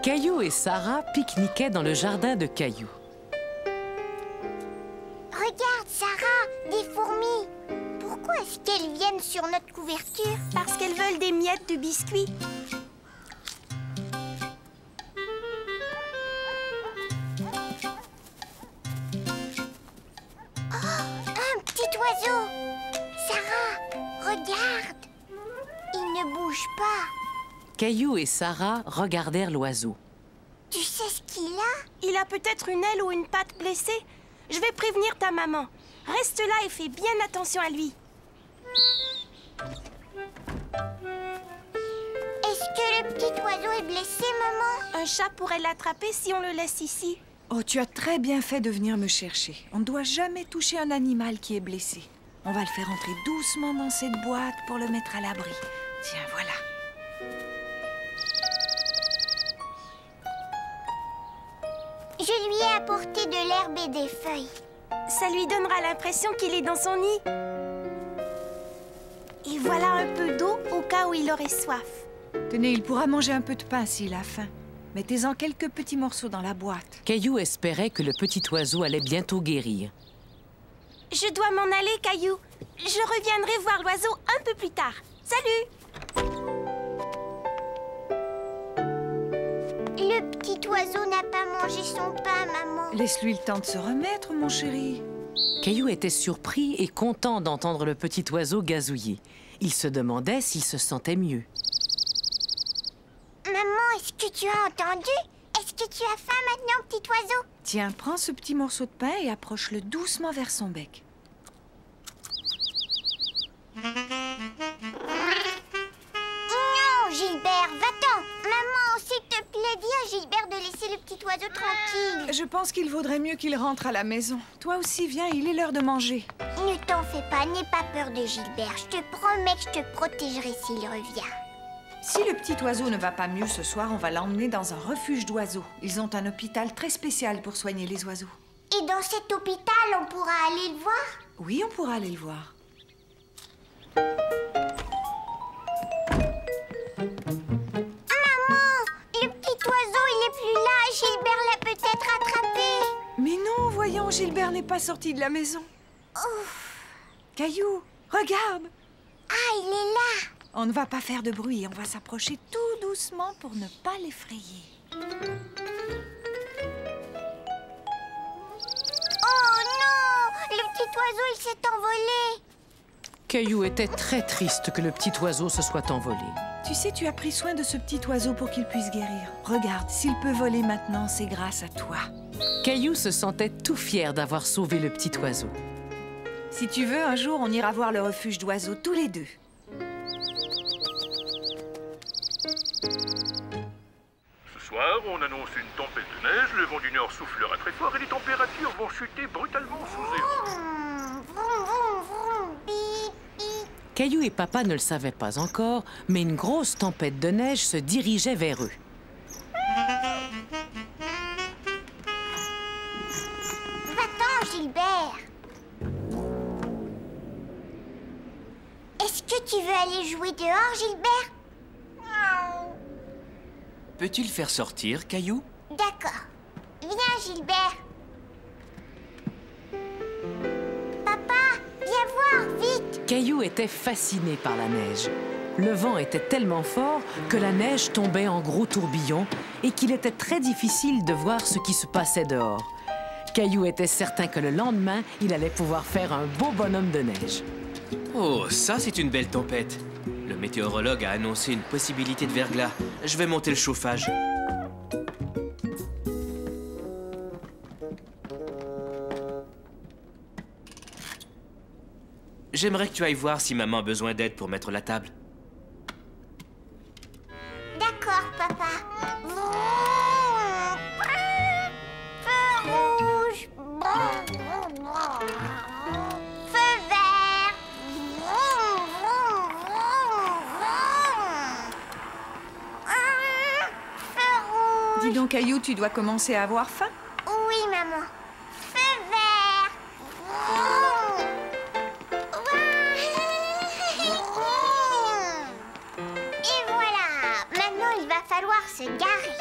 Caillou et Sarah pique-niquaient dans le jardin de Caillou. Regarde, Sarah, des fourmis. Pourquoi est-ce qu'elles viennent sur notre couverture? Parce qu'elles veulent des miettes de biscuits. Un petit oiseau. Sarah, regarde. Il ne bouge pas. Caillou et Sarah regardèrent l'oiseau. Tu sais ce qu'il a? Il a peut-être une aile ou une patte blessée. Je vais prévenir ta maman. Reste là et fais bien attention à lui. Est-ce que le petit oiseau est blessé, maman? Un chat pourrait l'attraper si on le laisse ici. Oh, tu as très bien fait de venir me chercher. On ne doit jamais toucher un animal qui est blessé. On va le faire entrer doucement dans cette boîte pour le mettre à l'abri. Tiens, voilà. Je lui ai apporté de l'herbe et des feuilles. Ça lui donnera l'impression qu'il est dans son nid. Et voilà un peu d'eau au cas où il aurait soif. Tenez, il pourra manger un peu de pain s'il a faim. Mettez-en quelques petits morceaux dans la boîte. Caillou espérait que le petit oiseau allait bientôt guérir. Je dois m'en aller, Caillou. Je reviendrai voir l'oiseau un peu plus tard. Salut! Le petit oiseau n'a pas mangé son pain, maman. Laisse-lui le temps de se remettre, mon chéri. Caillou était surpris et content d'entendre le petit oiseau gazouiller. Il se demandait s'il se sentait mieux. Maman, est-ce que tu as entendu? Est-ce que tu as faim maintenant, petit oiseau? Tiens, prends ce petit morceau de pain et approche-le doucement vers son bec. Non, Gilbert, va-t'en. Maman, s'il te plaît, dis à Gilbert de laisser le petit oiseau tranquille. Je pense qu'il vaudrait mieux qu'il rentre à la maison. Toi aussi, viens, il est l'heure de manger. Ne t'en fais pas, n'aie pas peur de Gilbert. Je te promets que je te protégerai s'il revient. Si le petit oiseau ne va pas mieux ce soir, on va l'emmener dans un refuge d'oiseaux. Ils ont un hôpital très spécial pour soigner les oiseaux. Et dans cet hôpital, on pourra aller le voir? Oui, on pourra aller le voir. Maman, le petit oiseau, il n'est plus là. Gilbert l'a peut-être attrapé. Mais non, voyons, Gilbert n'est pas sorti de la maison. Ouf. Caillou, regarde! Ah, il est là. On ne va pas faire de bruit, on va s'approcher tout doucement pour ne pas l'effrayer. Oh non! Le petit oiseau, il s'est envolé. Caillou était très triste que le petit oiseau se soit envolé. Tu sais, tu as pris soin de ce petit oiseau pour qu'il puisse guérir. Regarde, s'il peut voler maintenant, c'est grâce à toi. Caillou se sentait tout fier d'avoir sauvé le petit oiseau. Si tu veux, un jour, on ira voir le refuge d'oiseaux tous les deux. Ce soir, on annonce une tempête de neige, le vent du nord soufflera très fort et les températures vont chuter brutalement sous zéro. Vroom, vroom, vroom. Bip, bip. Caillou et Papa ne le savaient pas encore, mais une grosse tempête de neige se dirigeait vers eux. Va-t'en, Gilbert. Est-ce que tu veux aller jouer dehors, Gilbert? Peux-tu le faire sortir, Caillou? D'accord. Viens, Gilbert. Papa, viens voir, vite. Caillou était fasciné par la neige. Le vent était tellement fort que la neige tombait en gros tourbillons et qu'il était très difficile de voir ce qui se passait dehors. Caillou était certain que le lendemain, il allait pouvoir faire un beau bonhomme de neige. Oh, ça, c'est une belle tempête. Le météorologue a annoncé une possibilité de verglas. Je vais monter le chauffage. J'aimerais que tu ailles voir si maman a besoin d'aide pour mettre la table. D'accord, papa. Vroom. Feu rouge. Feu vert. Vroom, vroom, vroom, vroom. Feu rouge. Dis donc, Caillou, tu dois commencer à avoir faim? Oui, maman. Feu vert. Vroom. Et voilà. Maintenant, il va falloir se garer.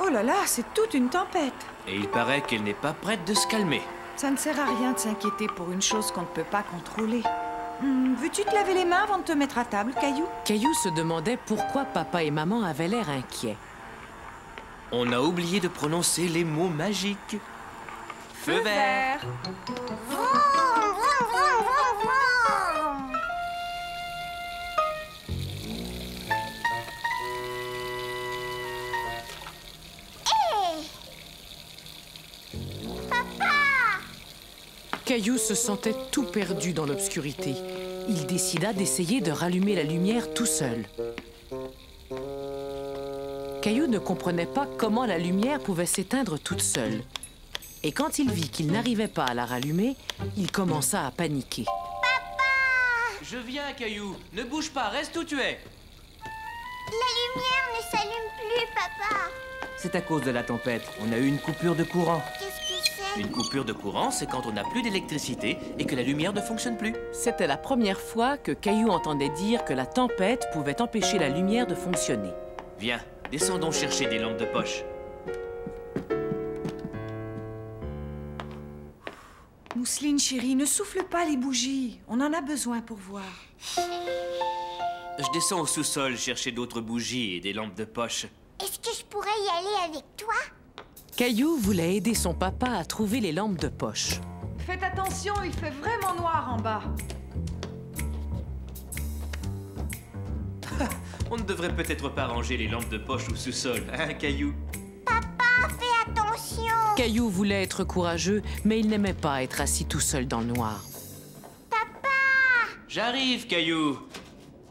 Oh là là, c'est toute une tempête. Et il paraît qu'elle n'est pas prête de se calmer. Ça ne sert à rien de s'inquiéter pour une chose qu'on ne peut pas contrôler. Veux-tu te laver les mains avant de te mettre à table, Caillou? Caillou se demandait pourquoi papa et maman avaient l'air inquiets. On a oublié de prononcer les mots magiques. Feu vert. Vroom, vroom, vroom, vroom, vroom. Caillou se sentait tout perdu dans l'obscurité. Il décida d'essayer de rallumer la lumière tout seul. Caillou ne comprenait pas comment la lumière pouvait s'éteindre toute seule. Et quand il vit qu'il n'arrivait pas à la rallumer, il commença à paniquer. Je viens, Caillou. Ne bouge pas, reste où tu es. La lumière ne s'allume plus, papa. C'est à cause de la tempête. On a eu une coupure de courant. Qu'est-ce que c'est? Une coupure de courant, c'est quand on n'a plus d'électricité et que la lumière ne fonctionne plus. C'était la première fois que Caillou entendait dire que la tempête pouvait empêcher la lumière de fonctionner. Viens, descendons chercher des lampes de poche. Mousseline, chérie, ne souffle pas les bougies. On en a besoin pour voir. Je descends au sous-sol chercher d'autres bougies et des lampes de poche. Est-ce que je pourrais y aller avec toi? Caillou voulait aider son papa à trouver les lampes de poche. Faites attention, il fait vraiment noir en bas. On ne devrait peut-être pas ranger les lampes de poche au sous-sol, hein, Caillou? Papa, fais attention. Caillou voulait être courageux, mais il n'aimait pas être assis tout seul dans le noir. J'arrive, Caillou.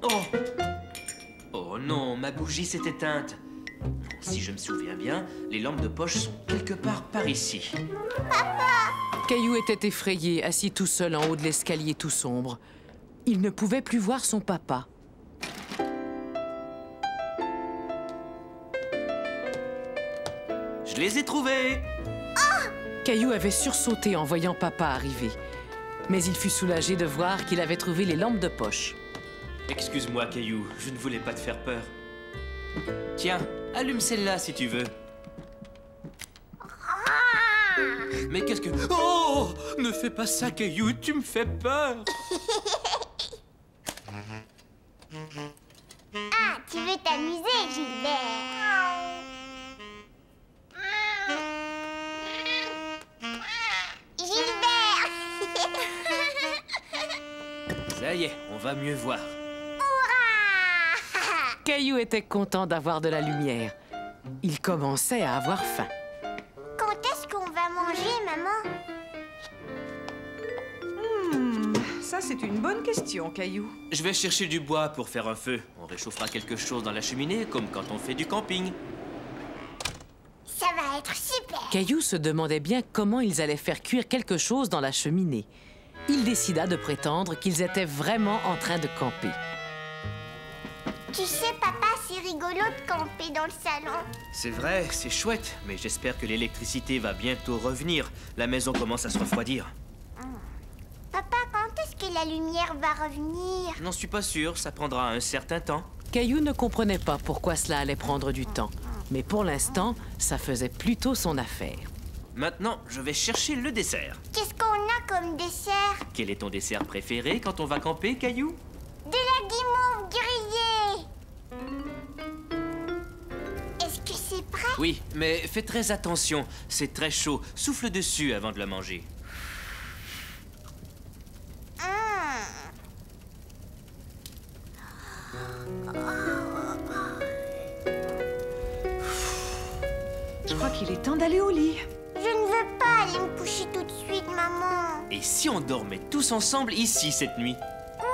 Oh! Oh non, ma bougie s'est éteinte. Si je me souviens bien, les lampes de poche sont quelque part par ici. Caillou était effrayé, assis tout seul en haut de l'escalier tout sombre. Il ne pouvait plus voir son papa. Je les ai trouvés! Caillou avait sursauté en voyant papa arriver. Mais il fut soulagé de voir qu'il avait trouvé les lampes de poche. Excuse-moi, Caillou, je ne voulais pas te faire peur. Tiens, allume celle-là si tu veux. Mais qu'est-ce que... Oh! Ne fais pas ça, Caillou, tu me fais peur! Ah, tu veux t'amuser, Gilbert? Gilbert! Ça y est, on va mieux voir. Caillou était content d'avoir de la lumière. Il commençait à avoir faim. Quand est-ce qu'on va manger, maman? Ça, c'est une bonne question, Caillou. Je vais chercher du bois pour faire un feu. On réchauffera quelque chose dans la cheminée, comme quand on fait du camping. Ça va être super. Caillou se demandait bien comment ils allaient faire cuire quelque chose dans la cheminée. Il décida de prétendre qu'ils étaient vraiment en train de camper. Tu sais, papa, c'est rigolo de camper dans le salon. C'est vrai, c'est chouette, mais j'espère que l'électricité va bientôt revenir. La maison commence à se refroidir. Papa, quand est-ce que la lumière va revenir? Je n'en suis pas sûr, ça prendra un certain temps. Caillou ne comprenait pas pourquoi cela allait prendre du temps. Mais pour l'instant, ça faisait plutôt son affaire. Maintenant, je vais chercher le dessert. Qu'est-ce qu'on a comme dessert? Quel est ton dessert préféré quand on va camper, Caillou? De la guimauve grillée. Est-ce que c'est prêt? Oui, mais fais très attention, c'est très chaud. Souffle dessus avant de le manger. Je crois qu'il est temps d'aller au lit. Je ne veux pas aller me coucher tout de suite, maman. Et si on dormait tous ensemble ici cette nuit? Oui.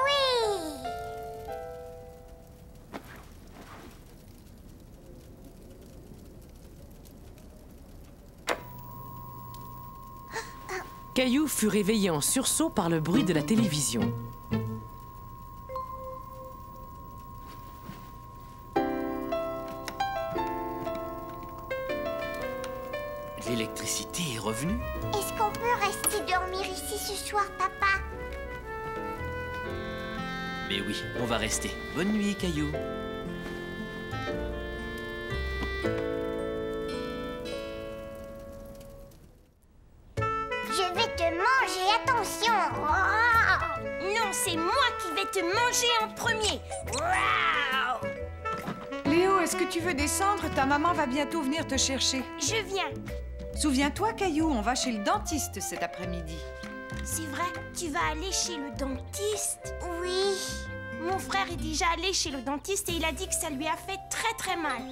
Caillou fut réveillé en sursaut par le bruit de la télévision. L'électricité est revenue? Est-ce qu'on peut rester dormir ici ce soir, papa? Mais oui, on va rester. Bonne nuit, Caillou. manger, attention. Oh. Non, c'est moi qui vais te manger en premier. Waouh! Léo, est-ce que tu veux descendre? Ta maman va bientôt venir te chercher. Je viens. Souviens-toi, Caillou, on va chez le dentiste cet après-midi. C'est vrai, tu vas aller chez le dentiste? Oui. Mon frère est déjà allé chez le dentiste et il a dit que ça lui a fait très très mal.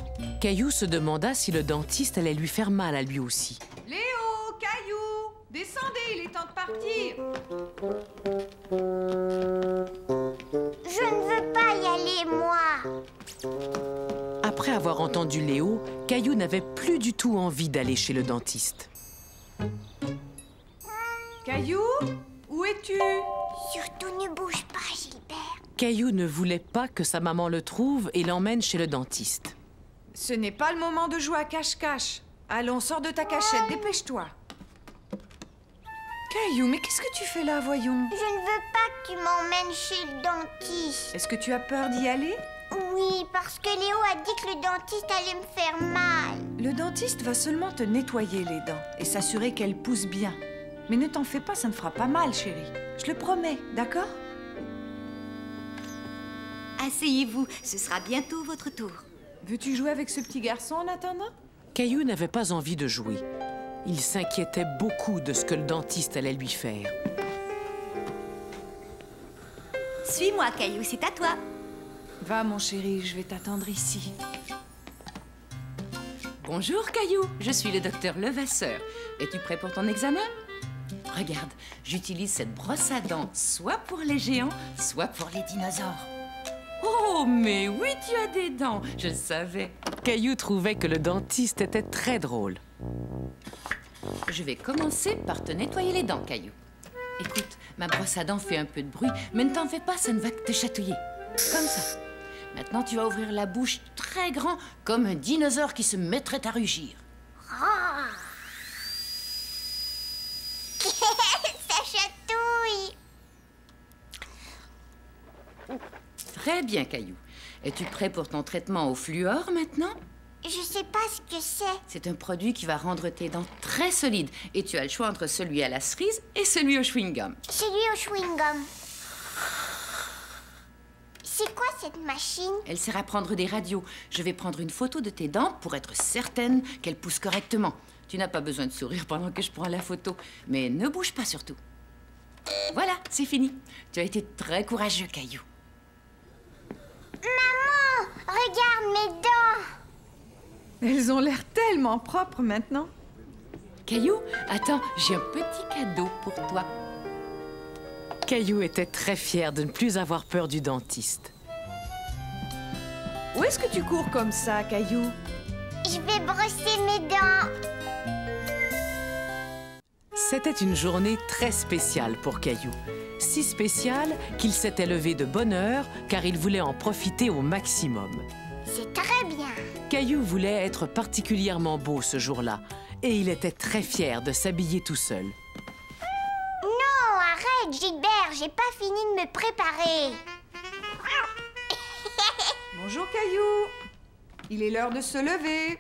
Caillou se demanda si le dentiste allait lui faire mal à lui aussi. Léo, Caillou, descendez, il est temps de partir. Je ne veux pas y aller, moi. Après avoir entendu Léo, Caillou n'avait plus du tout envie d'aller chez le dentiste. Caillou, où es-tu? Surtout ne bouge pas, Gilbert. Caillou ne voulait pas que sa maman le trouve et l'emmène chez le dentiste. Ce n'est pas le moment de jouer à cache-cache. Allons, sors de ta cachette, dépêche-toi. Caillou, mais qu'est-ce que tu fais là, voyons? Je ne veux pas que tu m'emmènes chez le dentiste. Est-ce que tu as peur d'y aller? Oui, parce que Léo a dit que le dentiste allait me faire mal. Le dentiste va seulement te nettoyer les dents et s'assurer qu'elles poussent bien. Mais ne t'en fais pas, ça ne fera pas mal, chérie. Je le promets, d'accord? Asseyez-vous, ce sera bientôt votre tour. Veux-tu jouer avec ce petit garçon en attendant? Caillou n'avait pas envie de jouer. Il s'inquiétait beaucoup de ce que le dentiste allait lui faire. Suis-moi, Caillou, c'est à toi. Va, mon chéri, je vais t'attendre ici. Bonjour, Caillou. Je suis le docteur Levasseur. Es-tu prêt pour ton examen? Regarde, j'utilise cette brosse à dents soit pour les géants, soit pour les dinosaures. Oh, mais oui, tu as des dents. Je le savais. Caillou trouvait que le dentiste était très drôle. Je vais commencer par te nettoyer les dents, Caillou. Écoute, ma brosse à dents fait un peu de bruit, mais ne t'en fais pas, ça ne va que te chatouiller. Comme ça. Maintenant, tu vas ouvrir la bouche très grand, comme un dinosaure qui se mettrait à rugir. Ça chatouille. Très bien, Caillou. Es-tu prêt pour ton traitement au fluor maintenant? Je sais pas ce que c'est. C'est un produit qui va rendre tes dents très solides. Et tu as le choix entre celui à la cerise et celui au chewing-gum. Celui au chewing-gum. C'est quoi cette machine? Elle sert à prendre des radios. Je vais prendre une photo de tes dents pour être certaine qu'elles poussent correctement. Tu n'as pas besoin de sourire pendant que je prends la photo. Mais ne bouge pas surtout. Voilà, c'est fini. Tu as été très courageux, Caillou. Maman, regarde mes dents. Elles ont l'air tellement propres maintenant. Caillou, attends, j'ai un petit cadeau pour toi. Caillou était très fier de ne plus avoir peur du dentiste. Où est-ce que tu cours comme ça, Caillou? Je vais brosser mes dents. C'était une journée très spéciale pour Caillou. Si spéciale qu'il s'était levé de bonne heure car il voulait en profiter au maximum. C'est très bien. Caillou voulait être particulièrement beau ce jour-là et il était très fier de s'habiller tout seul. Non, arrête, Gilbert, j'ai pas fini de me préparer. Bonjour, Caillou. Il est l'heure de se lever.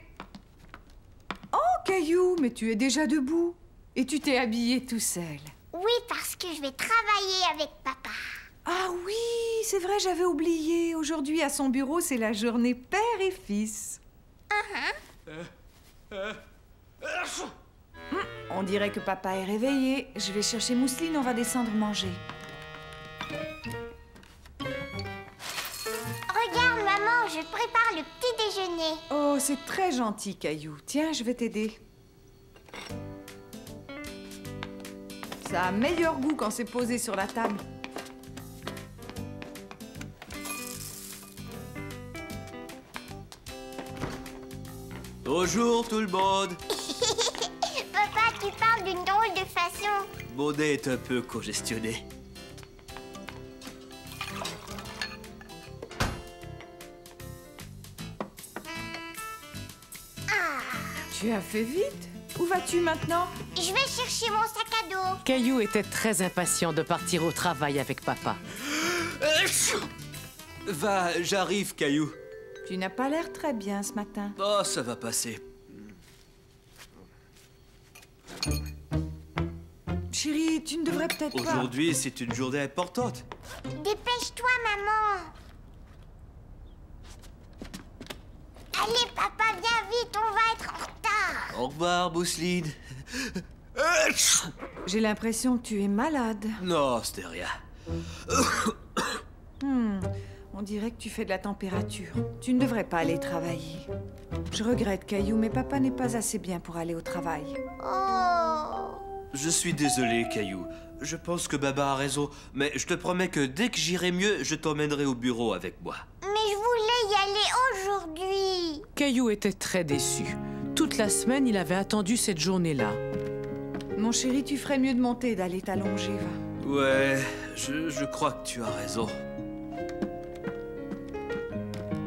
Oh, Caillou, mais tu es déjà debout. Et tu t'es habillé tout seul. Oui, parce que je vais travailler avec papa. Ah oui, c'est vrai, j'avais oublié. Aujourd'hui, à son bureau, c'est la journée père et fils. On dirait que papa est réveillé. Je vais chercher Mousseline, on va descendre manger. Regarde, maman, je prépare le petit déjeuner. Oh, c'est très gentil, Caillou. Tiens, je vais t'aider. Ça a meilleur goût quand c'est posé sur la table. Bonjour tout le monde. Papa, tu parles d'une drôle de façon. Mon nez est un peu congestionné. Tu as fait vite. Où vas-tu maintenant? Je vais chercher mon sac à dos. Caillou était très impatient de partir au travail avec papa. Va, j'arrive, Caillou. Tu n'as pas l'air très bien ce matin. Oh, ça va passer. Chérie, Puis, tu ne devrais peut-être pas... Aujourd'hui, c'est une journée importante. Dépêche-toi, maman. Allez, papa, viens vite, on va être en retard. Au revoir, Mousseline. J'ai l'impression que tu es malade. Non, c'était rien. On dirait que tu fais de la température. Tu ne devrais pas aller travailler. Je regrette, Caillou, mais papa n'est pas assez bien pour aller au travail. Oh. Je suis désolé, Caillou. Je pense que Baba a raison, mais je te promets que dès que j'irai mieux, je t'emmènerai au bureau avec moi. Mais je voulais y aller aujourd'hui. Caillou était très déçu. Toute la semaine, il avait attendu cette journée-là. Mon chéri, tu ferais mieux de monter et d'aller t'allonger, va. Ouais, je crois que tu as raison.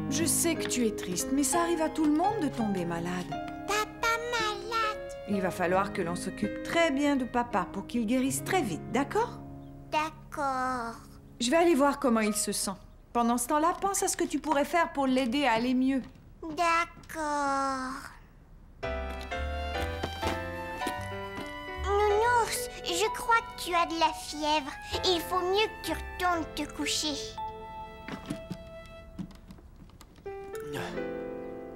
Je sais que tu es triste, mais ça arrive à tout le monde de tomber malade. Papa malade. Il va falloir que l'on s'occupe très bien de papa pour qu'il guérisse très vite, d'accord? D'accord. Je vais aller voir comment il se sent. Pendant ce temps-là, pense à ce que tu pourrais faire pour l'aider à aller mieux. D'accord. Nounours, je crois que tu as de la fièvre. Il faut mieux que tu retournes te coucher.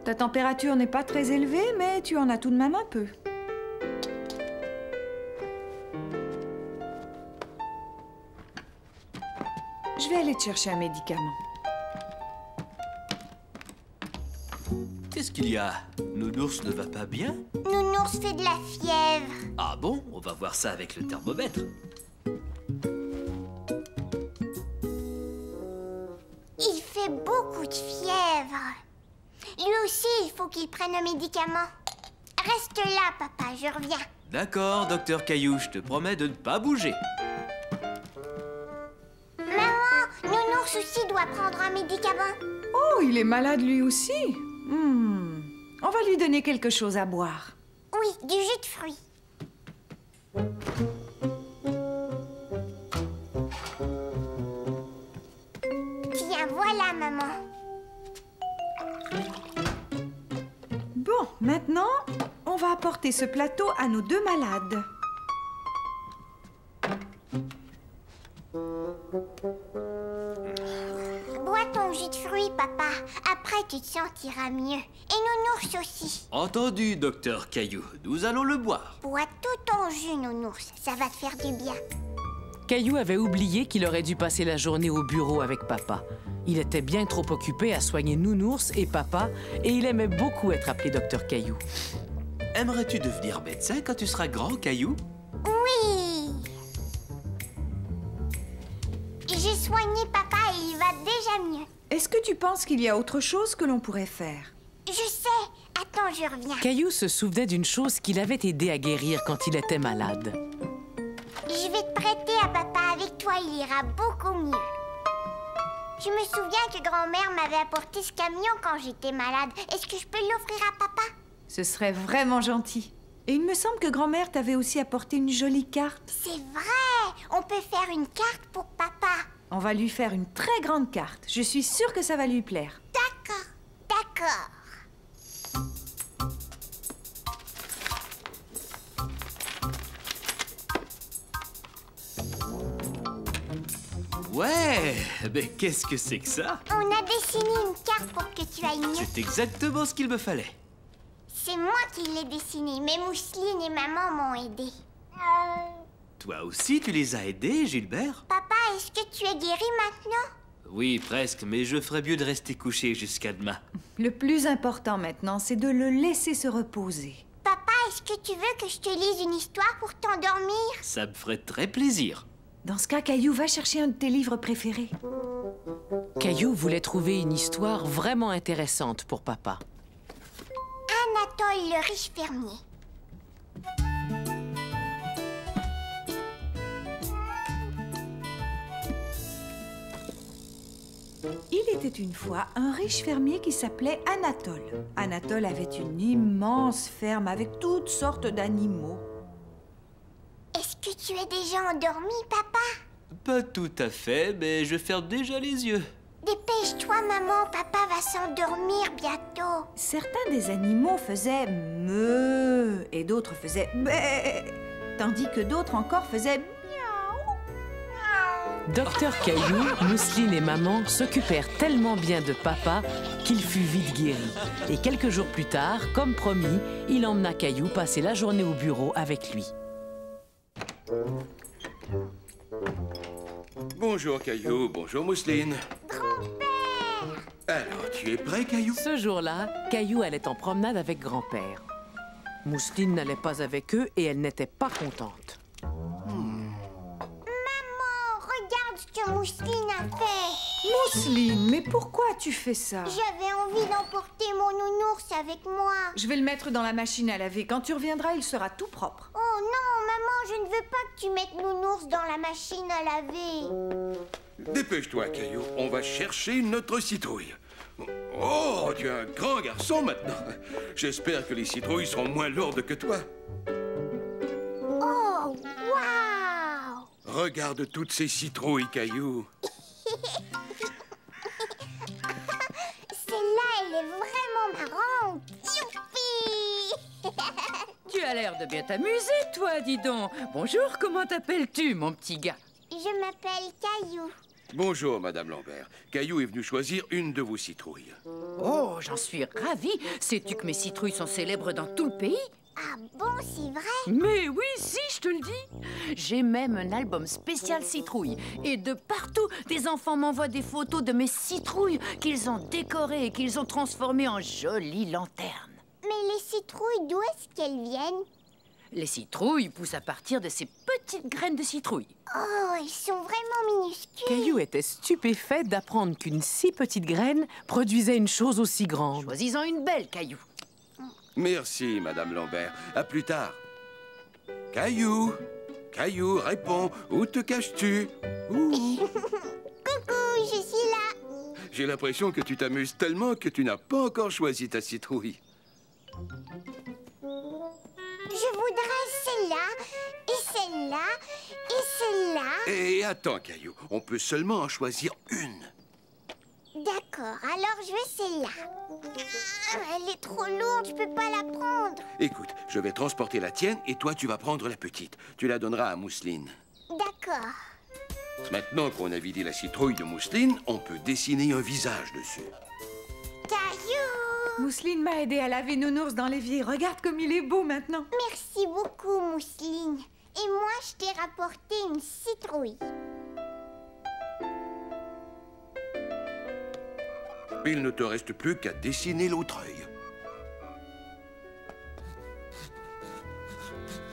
Ta température n'est pas très élevée, mais tu en as tout de même un peu. Je vais aller te chercher un médicament. Qu'est-ce qu'il y a? Nounours ne va pas bien? Nounours fait de la fièvre. Ah bon? On va voir ça avec le thermomètre. Il fait beaucoup de fièvre. Lui aussi, il faut qu'il prenne un médicament. Reste là, papa, je reviens. D'accord, docteur Caillou, je te promets de ne pas bouger. Maman, Nounours aussi doit prendre un médicament. Oh, il est malade lui aussi. On va lui donner quelque chose à boire. Oui, du jus de fruits. Tiens, voilà, maman. Bon, maintenant, on va apporter ce plateau à nos deux malades. Bois ton jus de fruits, papa. Après, tu te sentiras mieux. Et Nounours aussi. Entendu, docteur Caillou. Nous allons le boire. Bois tout ton jus, Nounours. Ça va te faire du bien. Caillou avait oublié qu'il aurait dû passer la journée au bureau avec papa. Il était bien trop occupé à soigner Nounours et papa, et il aimait beaucoup être appelé docteur Caillou. Aimerais-tu devenir médecin quand tu seras grand, Caillou? Oui. J'ai soigné papa et il va déjà mieux. Est-ce que tu penses qu'il y a autre chose que l'on pourrait faire? Je sais. Attends, je reviens. Caillou se souvenait d'une chose qui l'avait aidé à guérir quand il était malade. Je vais te prêter à papa. Avec toi, il ira beaucoup mieux. Je me souviens que grand-mère m'avait apporté ce camion quand j'étais malade. Est-ce que je peux l'offrir à papa? Ce serait vraiment gentil. Et il me semble que grand-mère t'avait aussi apporté une jolie carte. C'est vrai. On peut faire une carte pour papa. On va lui faire une très grande carte. Je suis sûre que ça va lui plaire. D'accord. D'accord. Ouais, mais qu'est-ce que c'est que ça? On a dessiné une carte pour que tu ailles mieux. C'est exactement ce qu'il me fallait. C'est moi qui l'ai dessiné, mais Mousseline et maman m'ont aidé. Toi aussi, tu les as aidés, Gilbert? Papa, est-ce que tu es guéri maintenant? Oui, presque, mais je ferais mieux de rester couché jusqu'à demain. Le plus important maintenant, c'est de le laisser se reposer. Papa, est-ce que tu veux que je te lise une histoire pour t'endormir? Ça me ferait très plaisir. Dans ce cas, Caillou, va chercher un de tes livres préférés. Caillou voulait trouver une histoire vraiment intéressante pour papa. Anatole, le riche fermier. Il était une fois un riche fermier qui s'appelait Anatole. Anatole avait une immense ferme avec toutes sortes d'animaux. Est-ce que tu es déjà endormi, papa? Pas tout à fait, mais je ferme déjà les yeux. Dépêche-toi, maman, papa va s'endormir bientôt. Certains des animaux faisaient meuh et d'autres faisaient bé, tandis que d'autres encore faisaient Docteur Caillou, Mousseline et Maman s'occupèrent tellement bien de papa qu'il fut vite guéri. Et quelques jours plus tard, comme promis, il emmena Caillou passer la journée au bureau avec lui. Bonjour Caillou, bonjour Mousseline. Grand-père! Alors, tu es prêt Caillou? Ce jour-là, Caillou allait en promenade avec grand-père. Mousseline n'allait pas avec eux et elle n'était pas contente. Regarde ce que Mousseline a fait. Mousseline, mais pourquoi tu fais ça? J'avais envie d'emporter mon nounours avec moi. Je vais le mettre dans la machine à laver. Quand tu reviendras, il sera tout propre. Oh non, maman, je ne veux pas que tu mettes nounours dans la machine à laver. Dépêche-toi Caillou, on va chercher notre citrouille. Oh, tu es un grand garçon maintenant. J'espère que les citrouilles seront moins lourdes que toi. Oh, waouh! Regarde toutes ces citrouilles, Caillou. Celle-là, elle est vraiment marrante. Youpi! Tu as l'air de bien t'amuser, toi, dis donc. Bonjour, comment t'appelles-tu, mon petit gars? Je m'appelle Caillou. Bonjour, Madame Lambert. Caillou est venu choisir une de vos citrouilles. Oh, j'en suis ravie. Sais-tu que mes citrouilles sont célèbres dans tout le pays? Ah bon, c'est vrai? Mais oui, si, je te le dis. J'ai même un album spécial citrouille. Et de partout, des enfants m'envoient des photos de mes citrouilles qu'ils ont décorées et qu'ils ont transformées en jolies lanternes. Mais les citrouilles, d'où est-ce qu'elles viennent? Les citrouilles poussent à partir de ces petites graines de citrouille. Oh, elles sont vraiment minuscules. Caillou était stupéfait d'apprendre qu'une si petite graine produisait une chose aussi grande. Choisis-en une belle, Caillou. Merci, Madame Lambert. À plus tard. Caillou, Caillou, réponds. Où te caches-tu? Coucou, je suis là. J'ai l'impression que tu t'amuses tellement que tu n'as pas encore choisi ta citrouille. Je voudrais celle-là, et celle-là, et celle-là. Et attends, Caillou, on peut seulement en choisir une. D'accord, alors je veux celle-là. Elle est trop lourde, je peux pas la prendre. Écoute, je vais transporter la tienne et toi, tu vas prendre la petite. Tu la donneras à Mousseline. D'accord. Maintenant qu'on a vidé la citrouille de Mousseline, on peut dessiner un visage dessus. Caillou! Mousseline m'a aidé à laver Nounours dans l'évier. Regarde comme il est beau maintenant. Merci beaucoup, Mousseline. Et moi, je t'ai rapporté une citrouille. Il ne te reste plus qu'à dessiner l'autre œil.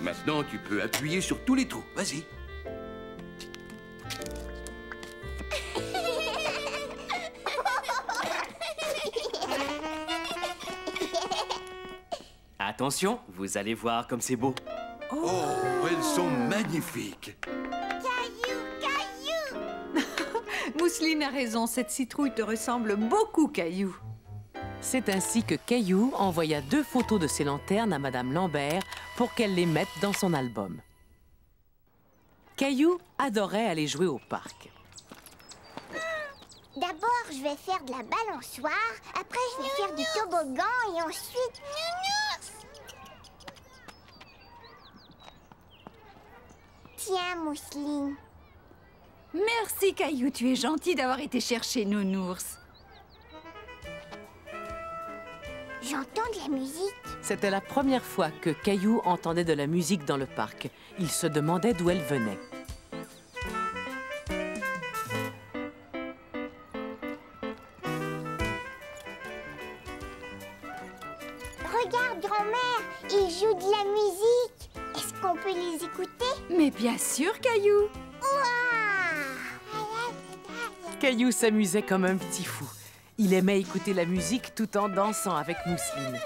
Maintenant, tu peux appuyer sur tous les trous. Vas-y. Attention, vous allez voir comme c'est beau. Oh, elles sont magnifiques. Caillou, Caillou! Mousseline a raison, cette citrouille te ressemble beaucoup, Caillou. C'est ainsi que Caillou envoya 2 photos de ses lanternes à Madame Lambert pour qu'elle les mette dans son album. Caillou adorait aller jouer au parc. D'abord, je vais faire de la balançoire. Après, je vais faire du toboggan et ensuite... Nounours! Tiens, Mousseline. Merci, Caillou. Tu es gentil d'avoir été chercher Nounours. J'entends de la musique. C'était la première fois que Caillou entendait de la musique dans le parc. Il se demandait d'où elle venait. Regarde, grand-mère, ils jouent de la musique. Est-ce qu'on peut les écouter? Mais bien sûr, Caillou. Ouah! Caillou s'amusait comme un petit fou. Il aimait écouter la musique tout en dansant avec Mousseline.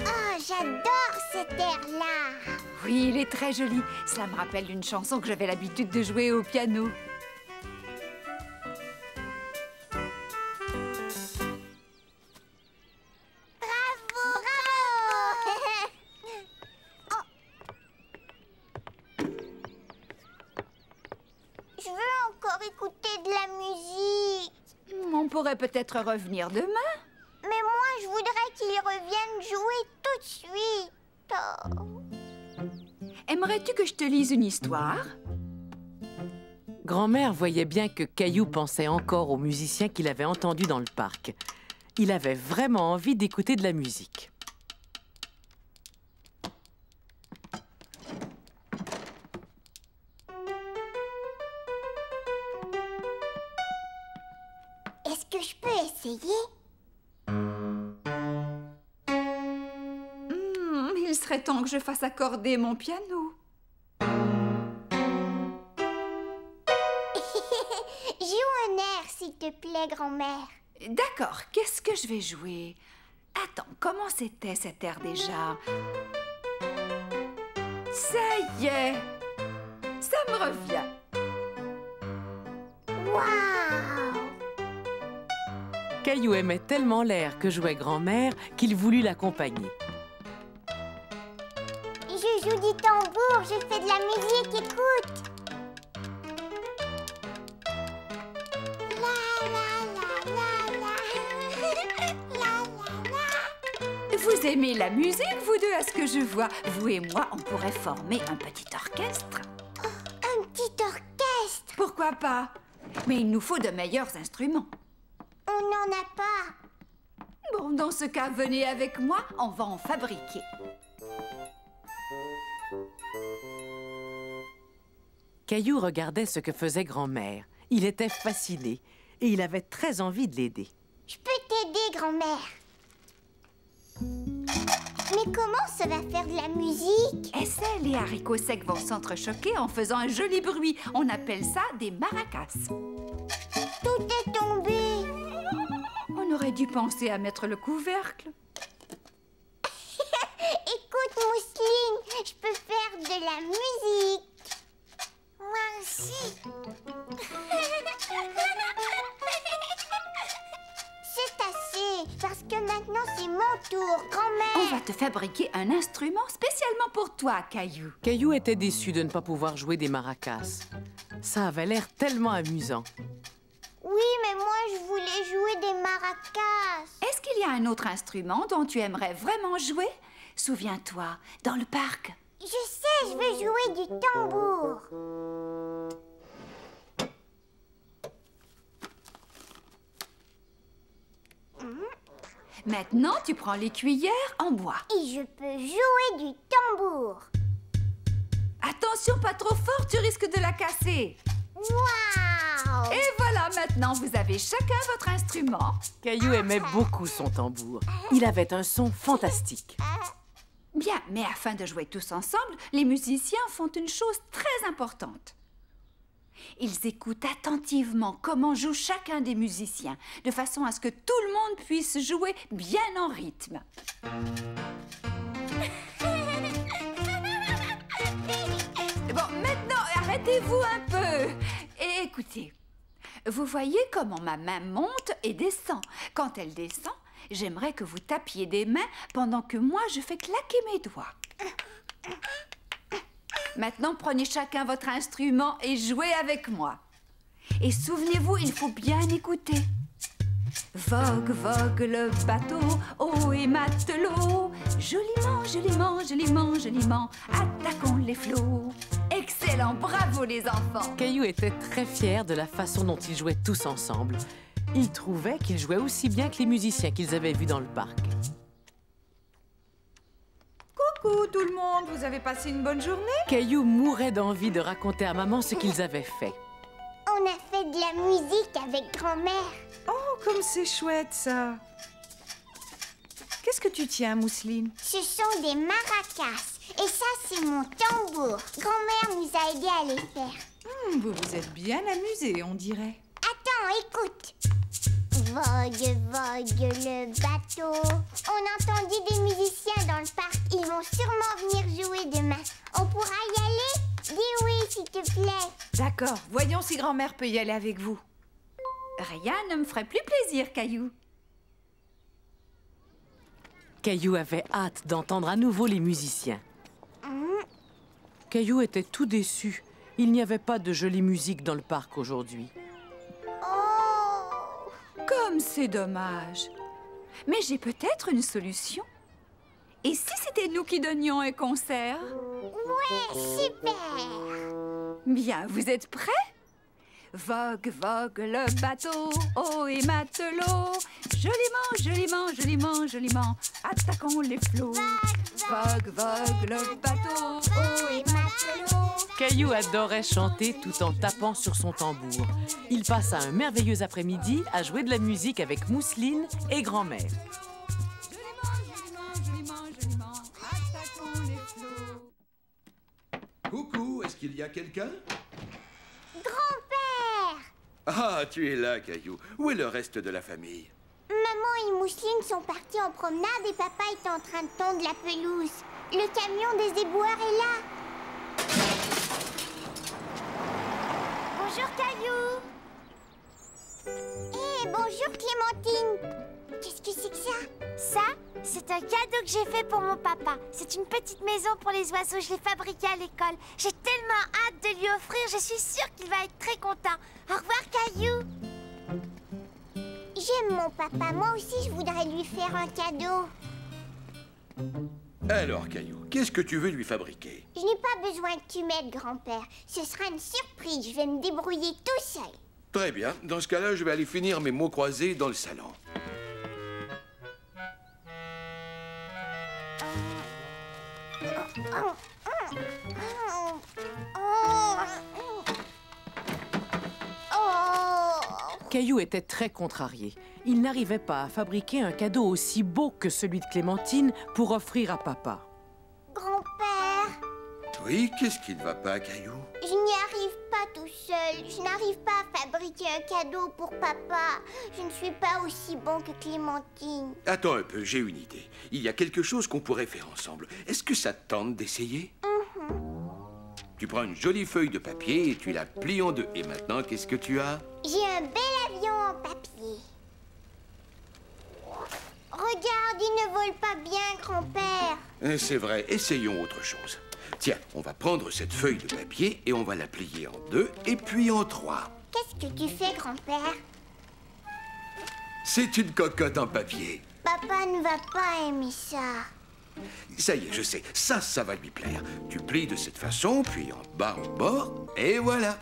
Oh, j'adore cet air-là. Oui, il est très joli. Cela me rappelle une chanson que j'avais l'habitude de jouer au piano. Bravo! Oh. Je veux encore écouter de la musique. On pourrait peut-être revenir demain. Mais moi, je voudrais qu'ils reviennent jouer tout de suite. Oh. aimerais-tu que je te lise une histoire? Grand-mère voyait bien que Caillou pensait encore aux musiciens qu'il avait entendus dans le parc. Il avait vraiment envie d'écouter de la musique. Est-ce que je peux essayer? Il serait temps que je fasse accorder mon piano. Joue un air, s'il te plaît, grand-mère. D'accord, qu'est-ce que je vais jouer? Attends, comment c'était cet air déjà? Ça y est! Ça me revient. Waouh! Caillou aimait tellement l'air que jouait grand-mère qu'il voulut l'accompagner. Je joue du tambour, je fais de la musique, écoute. Vous aimez la musique, vous deux, à ce que je vois? Vous et moi, on pourrait former un petit orchestre. Un petit orchestre? Pourquoi pas? Mais il nous faut de meilleurs instruments. On n'en a pas. Bon, dans ce cas, venez avec moi, on va en fabriquer. Caillou regardait ce que faisait grand-mère. Il était fasciné et il avait très envie de l'aider. Je peux t'aider, grand-mère. Mais comment ça va faire de la musique? Essaie, les haricots secs vont s'entrechoquer en faisant un joli bruit. On appelle ça des maracas. Tout est tombé. On aurait dû penser à mettre le couvercle. Écoute, Mousseline, je peux faire de la musique. Moi aussi. C'est assez, parce que maintenant c'est mon tour, grand-mère. On va te fabriquer un instrument spécialement pour toi, Caillou. Caillou était déçu de ne pas pouvoir jouer des maracas. Ça avait l'air tellement amusant. Oui, mais moi je voulais jouer des maracas. Est-ce qu'il y a un autre instrument dont tu aimerais vraiment jouer? Souviens-toi, dans le parc. Je sais, je veux jouer du tambour. Maintenant, tu prends les cuillères en bois. Et je peux jouer du tambour. Attention, pas trop fort, tu risques de la casser. Waouh! Et voilà, maintenant, vous avez chacun votre instrument. Caillou aimait beaucoup son tambour. Il avait un son fantastique. Bien, mais afin de jouer tous ensemble, les musiciens font une chose très importante. Ils écoutent attentivement comment joue chacun des musiciens, de façon à ce que tout le monde puisse jouer bien en rythme. Bon, maintenant, arrêtez-vous un peu et écoutez. Vous voyez comment ma main monte et descend. Quand elle descend, j'aimerais que vous tapiez des mains pendant que moi, je fais claquer mes doigts. Maintenant, prenez chacun votre instrument et jouez avec moi. Et souvenez-vous, il faut bien écouter. Vogue, vogue le bateau, eau et matelot. Joliment, joliment, joliment, joliment, attaquons les flots. Excellent, bravo les enfants. Caillou était très fier de la façon dont ils jouaient tous ensemble. Il trouvait qu'ils jouaient aussi bien que les musiciens qu'ils avaient vus dans le parc. Coucou tout le monde, vous avez passé une bonne journée? Caillou mourait d'envie de raconter à maman ce qu'ils avaient fait. On a fait de la musique avec grand-mère. Oh, comme c'est chouette ça! Qu'est-ce que tu tiens, Mousseline? Ce sont des maracas. Et ça, c'est mon tambour. Grand-mère nous a aidés à les faire. Vous vous êtes bien amusés, on dirait. Attends, écoute. Vogue, vogue le bateau. On entendit des musiciens dans le parc. Ils vont sûrement venir jouer demain. On pourra y aller? Dis oui, s'il te plaît. D'accord, voyons si grand-mère peut y aller avec vous. Rien ne me ferait plus plaisir, Caillou. Caillou avait hâte d'entendre à nouveau les musiciens. Caillou était tout déçu. Il n'y avait pas de jolie musique dans le parc aujourd'hui. Comme c'est dommage. Mais j'ai peut-être une solution. Et si c'était nous qui donnions un concert? Ouais, super. Bien, vous êtes prêts? Vogue, vogue le bateau, eau et matelot. Joliment, joliment, joliment, joliment, attaquons les flots. Vogue, vogue le bateau, eau et matelot. Caillou adorait chanter tout en tapant sur son tambour. Il passa un merveilleux après-midi à jouer de la musique avec Mousseline et grand-mère. Joliment, joliment, joliment, attaquons les flots. Coucou, est-ce qu'il y a quelqu'un? Grand-père! Ah, tu es là, Caillou. Où est le reste de la famille? Maman et Mousseline sont partis en promenade et papa est en train de tondre la pelouse. Le camion des éboueurs est là. Bonjour, Caillou. Hé, bonjour Clémentine. Qu'est-ce que c'est que ça? Ça, c'est un cadeau que j'ai fait pour mon papa. C'est une petite maison pour les oiseaux. Je l'ai fabriquée à l'école. J'ai tellement hâte de lui offrir. Je suis sûre qu'il va être très content. Au revoir, Caillou. J'aime mon papa. Moi aussi, je voudrais lui faire un cadeau. Alors, Caillou, qu'est-ce que tu veux lui fabriquer? Je n'ai pas besoin que tu m'aides, grand-père. Ce sera une surprise. Je vais me débrouiller tout seul. Très bien. Dans ce cas-là, je vais aller finir mes mots croisés dans le salon. Caillou était très contrarié. Il n'arrivait pas à fabriquer un cadeau aussi beau que celui de Clémentine pour offrir à papa. Grand-père, Oui, qu'est-ce qui ne va pas, Caillou? je n'y arrive pas tout seul. Je n'arrive pas à fabriquer un cadeau pour papa. Je ne suis pas aussi bon que Clémentine. Attends un peu, j'ai une idée. Il y a quelque chose qu'on pourrait faire ensemble. Est-ce que ça te tente d'essayer? Tu prends une jolie feuille de papier et tu la plies en deux. Et maintenant, qu'est-ce que tu as? J'ai un bel avion en papier. Regarde, il ne vole pas bien, grand-père. C'est vrai, essayons autre chose. Tiens, on va prendre cette feuille de papier et on va la plier en deux et puis en trois. Qu'est-ce que tu fais, grand-père? C'est une cocotte en papier. Papa ne va pas aimer ça. Ça y est, je sais, ça va lui plaire. Tu plies de cette façon, puis en bas, en bord, et voilà.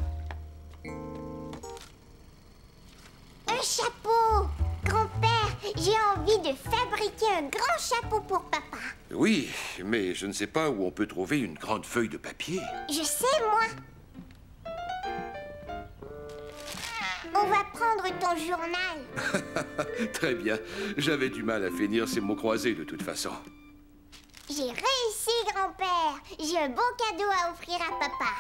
Un chapeau! Grand-père, j'ai envie de fabriquer un grand chapeau pour papa. Oui, mais je ne sais pas où on peut trouver une grande feuille de papier. Je sais, moi. On va prendre ton journal. Très bien, j'avais du mal à finir ces mots croisés de toute façon. J'ai réussi, grand-père. J'ai un beau cadeau à offrir à papa.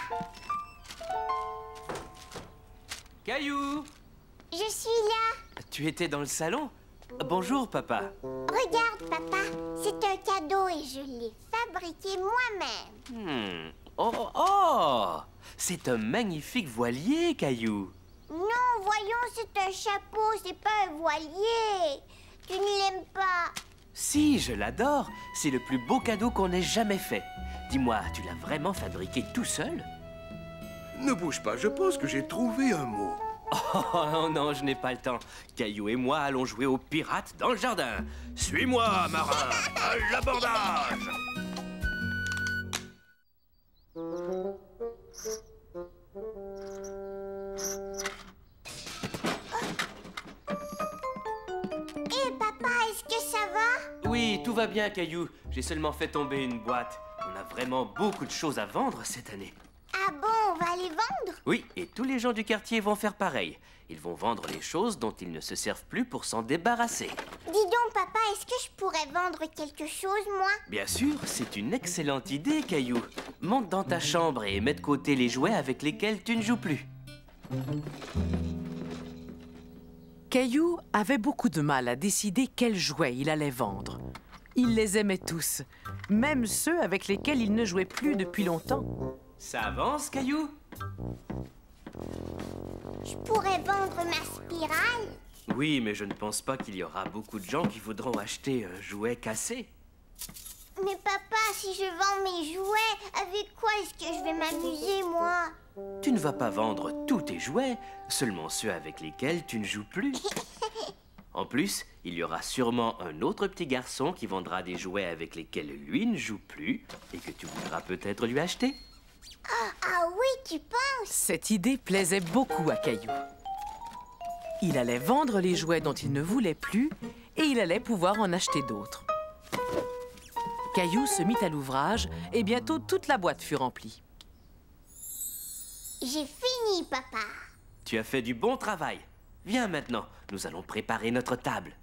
Caillou! Je suis là. Tu étais dans le salon? Bonjour, papa. Regarde, papa. C'est un cadeau et je l'ai fabriqué moi-même. Oh! C'est un magnifique voilier, Caillou. Non, voyons, c'est un chapeau, c'est pas un voilier. Tu ne l'aimes pas. Si, je l'adore. C'est le plus beau cadeau qu'on ait jamais fait. Dis-moi, tu l'as vraiment fabriqué tout seul? Ne bouge pas, je pense que j'ai trouvé un mot. Oh non, je n'ai pas le temps. Caillou et moi allons jouer aux pirates dans le jardin. Suis-moi, marin, à l'abordage! Hé, papa, est-ce que ça va? Oui, tout va bien, Caillou. J'ai seulement fait tomber une boîte. On a vraiment beaucoup de choses à vendre cette année. Ah bon, on va les vendre? Oui, et tous les gens du quartier vont faire pareil. Ils vont vendre les choses dont ils ne se servent plus pour s'en débarrasser. Dis donc, papa, est-ce que je pourrais vendre quelque chose, moi? Bien sûr, c'est une excellente idée, Caillou. Monte dans ta chambre et mets de côté les jouets avec lesquels tu ne joues plus. Caillou avait beaucoup de mal à décider quels jouets il allait vendre. Il les aimait tous, même ceux avec lesquels il ne jouait plus depuis longtemps. Ça avance, Caillou? Je pourrais vendre ma spirale? Oui, mais je ne pense pas qu'il y aura beaucoup de gens qui voudront acheter un jouet cassé. Mais papa, si je vends mes jouets, avec quoi est-ce que je vais m'amuser, moi? Tu ne vas pas vendre tous tes jouets, seulement ceux avec lesquels tu ne joues plus. En plus, il y aura sûrement un autre petit garçon qui vendra des jouets avec lesquels lui ne joue plus et que tu voudras peut-être lui acheter. Ah oui, tu penses? Cette idée plaisait beaucoup à Caillou. Il allait vendre les jouets dont il ne voulait plus et il allait pouvoir en acheter d'autres. Caillou se mit à l'ouvrage et bientôt toute la boîte fut remplie. J'ai fini, papa. Tu as fait du bon travail. Viens maintenant, nous allons préparer notre table.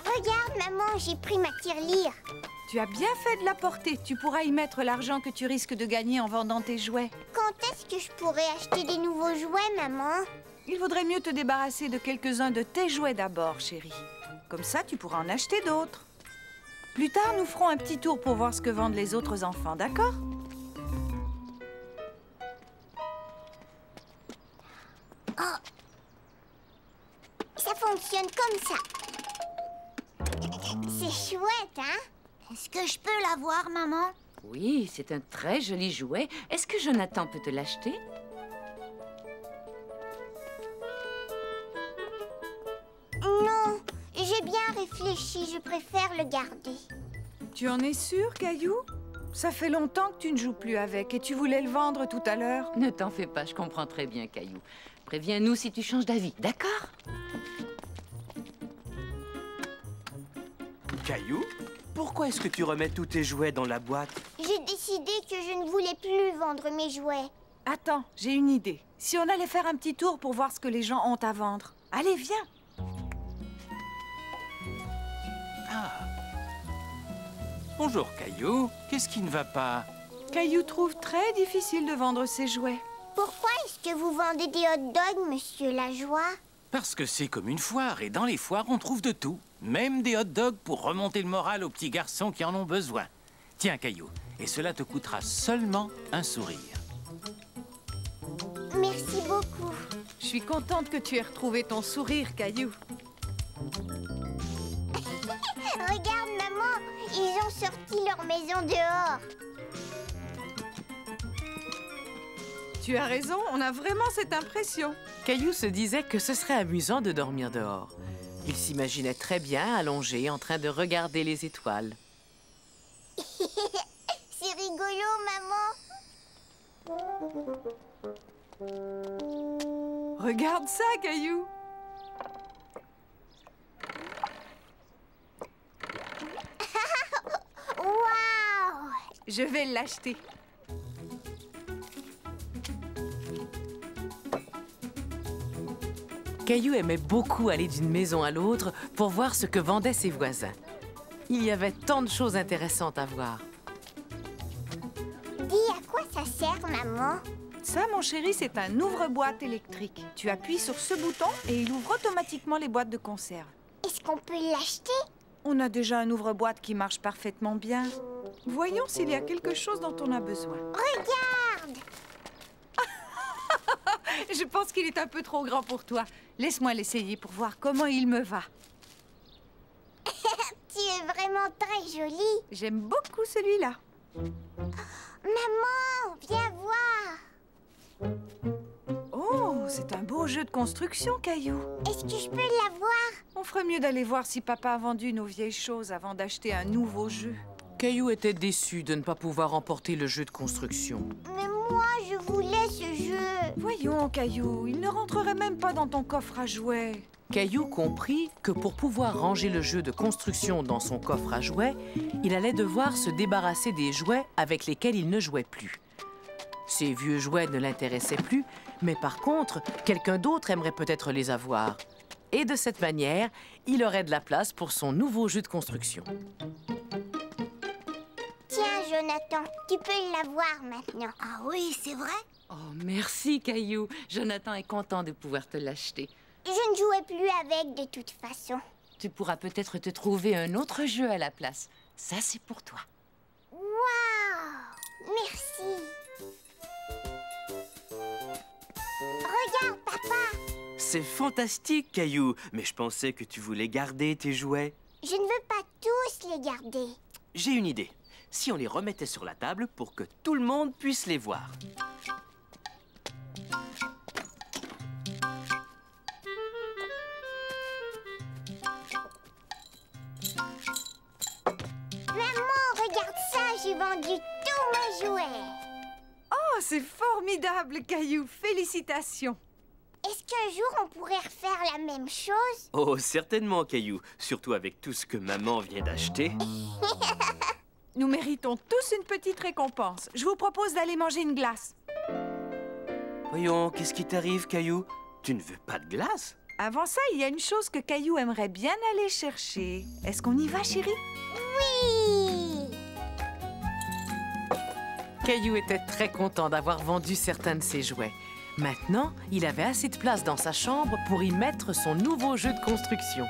Regarde, maman, j'ai pris ma tirelire. Tu as bien fait de la porter. Tu pourras y mettre l'argent que tu risques de gagner en vendant tes jouets. Quand est-ce que je pourrais acheter des nouveaux jouets, maman? Il vaudrait mieux te débarrasser de quelques-uns de tes jouets d'abord, chérie. Comme ça, tu pourras en acheter d'autres. Plus tard, nous ferons un petit tour pour voir ce que vendent les autres enfants, d'accord? Oh. Ça fonctionne comme ça. C'est chouette, hein? Est-ce que je peux l'avoir, maman? Oui, c'est un très joli jouet. Est-ce que Jonathan peut te l'acheter? Non, j'ai bien réfléchi, je préfère le garder. Tu en es sûr, Caillou? Ça fait longtemps que tu ne joues plus avec et tu voulais le vendre tout à l'heure. Ne t'en fais pas, je comprends très bien, Caillou. Préviens-nous si tu changes d'avis, d'accord? Caillou, pourquoi est-ce que tu remets tous tes jouets dans la boîte? J'ai décidé que je ne voulais plus vendre mes jouets. Attends, j'ai une idée. Si on allait faire un petit tour pour voir ce que les gens ont à vendre. Allez, viens. Bonjour, Caillou. Qu'est-ce qui ne va pas? Caillou trouve très difficile de vendre ses jouets. Pourquoi est-ce que vous vendez des hot-dogs, monsieur Lajoie? Parce que c'est comme une foire, et dans les foires, on trouve de tout. Même des hot-dogs pour remonter le moral aux petits garçons qui en ont besoin. Tiens, Caillou, et cela te coûtera seulement un sourire. Merci beaucoup. Je suis contente que tu aies retrouvé ton sourire, Caillou. Regarde, maman, ils ont sorti leur maison dehors. Tu as raison, on a vraiment cette impression. Caillou se disait que ce serait amusant de dormir dehors. Il s'imaginait très bien allongé en train de regarder les étoiles. C'est rigolo, maman. Regarde ça, Caillou. Waouh! Je vais l'acheter. Caillou aimait beaucoup aller d'une maison à l'autre pour voir ce que vendaient ses voisins. Il y avait tant de choses intéressantes à voir. Dis, à quoi ça sert, maman? Ça, mon chéri, c'est un ouvre-boîte électrique. Tu appuies sur ce bouton et il ouvre automatiquement les boîtes de conserve. Est-ce qu'on peut l'acheter? On a déjà un ouvre-boîte qui marche parfaitement bien. Voyons s'il y a quelque chose dont on a besoin. Regarde! Je pense qu'il est un peu trop grand pour toi. Laisse-moi l'essayer pour voir comment il me va. Tu es vraiment très jolie. J'aime beaucoup celui-là. Maman, viens voir. Oh, c'est un beau jeu de construction, Caillou. Est-ce que je peux l'avoir? On ferait mieux d'aller voir si papa a vendu nos vieilles choses avant d'acheter un nouveau jeu. Caillou était déçu de ne pas pouvoir emporter le jeu de construction. Mais moi, je voulais ce jeu. Voyons, Caillou, il ne rentrerait même pas dans ton coffre à jouets. Caillou comprit que pour pouvoir ranger le jeu de construction dans son coffre à jouets, il allait devoir se débarrasser des jouets avec lesquels il ne jouait plus. Ces vieux jouets ne l'intéressaient plus, mais par contre, quelqu'un d'autre aimerait peut-être les avoir. Et de cette manière, il aurait de la place pour son nouveau jeu de construction. Tiens, Jonathan, tu peux l'avoir maintenant. Ah oui, c'est vrai? Oh, merci, Caillou. Jonathan est content de pouvoir te l'acheter. Je ne jouais plus avec de toute façon. Tu pourras peut-être te trouver un autre jeu à la place. Ça, c'est pour toi. Waouh! Merci. Regarde, papa. C'est fantastique, Caillou. Mais je pensais que tu voulais garder tes jouets. Je ne veux pas tous les garder. J'ai une idée. Si on les remettait sur la table pour que tout le monde puisse les voir. j'ai vendu tous mes jouets. Oh, c'est formidable, Caillou. Félicitations. Est-ce qu'un jour on pourrait refaire la même chose? Oh, certainement, Caillou. Surtout avec tout ce que maman vient d'acheter. Nous méritons tous une petite récompense. Je vous propose d'aller manger une glace. Voyons, qu'est-ce qui t'arrive, Caillou? Tu ne veux pas de glace? Avant ça, il y a une chose que Caillou aimerait bien aller chercher. Est-ce qu'on y va, chérie? Oui! Caillou était très content d'avoir vendu certains de ses jouets. Maintenant, il avait assez de place dans sa chambre pour y mettre son nouveau jeu de construction.